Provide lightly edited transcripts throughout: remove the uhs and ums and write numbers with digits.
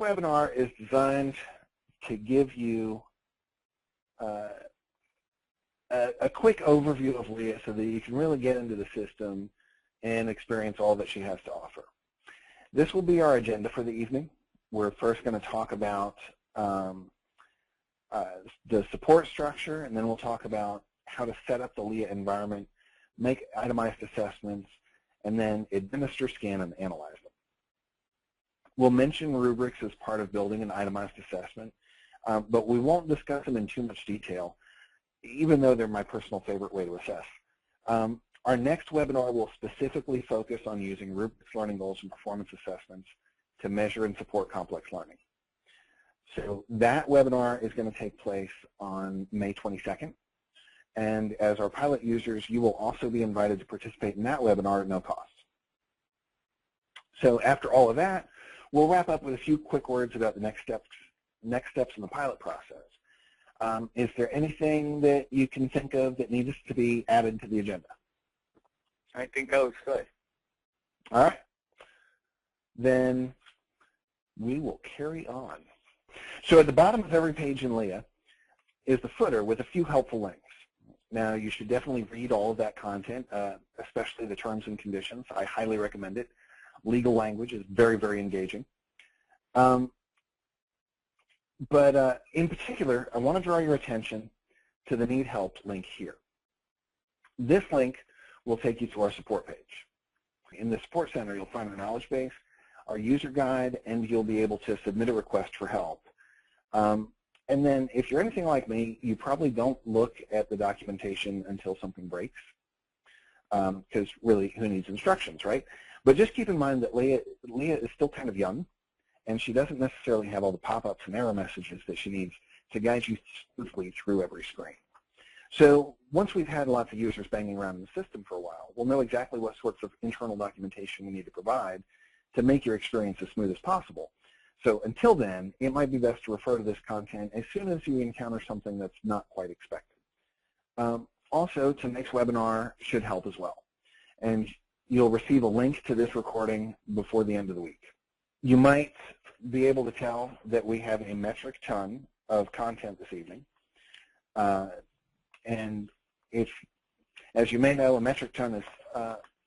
webinar is designed to give you a quick overview of LeAH so that you can really get into the system and experience all that she has to offer. This will be our agenda for the evening. We're first going to talk about the support structure, and then we'll talk about how to set up the LeAH environment, make itemized assessments, and then administer, scan, and analyze them. We'll mention rubrics as part of building an itemized assessment, but we won't discuss them in too much detail, even though they're my personal favorite way to assess. Our next webinar will specifically focus on using rubrics, learning goals, and performance assessments to measure and support complex learning. So that webinar is going to take place on May 22nd. And as our pilot users, you will also be invited to participate in that webinar at no cost. So after all of that, we'll wrap up with a few quick words about the next steps in the pilot process. Is there anything that you can think of that needs to be added to the agenda? I think that looks good. All right. Then we will carry on. So at the bottom of every page in LeAH is the footer with a few helpful links. Now, you should definitely read all of that content, especially the terms and conditions. I highly recommend it. Legal language is very, very engaging. But in particular, I want to draw your attention to the Need Help link here. This link will take you to our support page. In the Support Center, you'll find our knowledge base, our user guide, and you'll be able to submit a request for help. And then if you're anything like me, you probably don't look at the documentation until something breaks, because really, who needs instructions, right? But just keep in mind that LeAH is still kind of young, and she doesn't necessarily have all the pop-ups and error messages that she needs to guide you smoothly through every screen. So once we've had lots of users banging around in the system for a while, we'll know exactly what sorts of internal documentation we need to provide to make your experience as smooth as possible. So until then, it might be best to refer to this content as soon as you encounter something that's not quite expected. Also, tonight's webinar should help as well. And you'll receive a link to this recording before the end of the week. You might be able to tell that we have a metric ton of content this evening. And if, as you may know, a metric ton is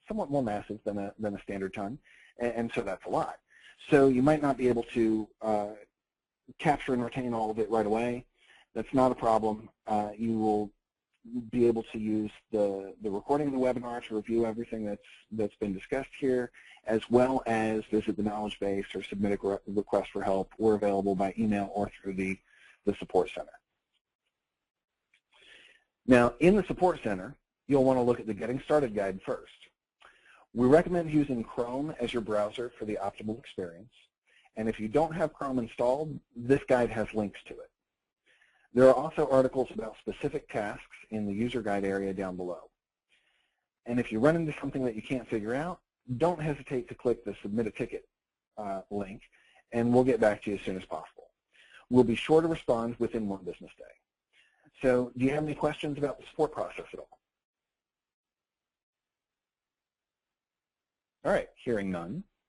somewhat more massive than a standard ton, and so that's a lot. So you might not be able to capture and retain all of it right away. That's not a problem. You will be able to use the recording of the webinar to review everything that's been discussed here, as well as visit the knowledge base or submit a request for help. We're available by email or through the Support Center. Now, in the Support Center, you'll want to look at the Getting Started guide first. We recommend using Chrome as your browser for the optimal experience. And if you don't have Chrome installed, this guide has links to it. There are also articles about specific tasks in the user guide area down below. And if you run into something that you can't figure out, don't hesitate to click the Submit a Ticket link, and we'll get back to you as soon as possible. We'll be sure to respond within 1 business day. So do you have any questions about the support process at all? All right, hearing none,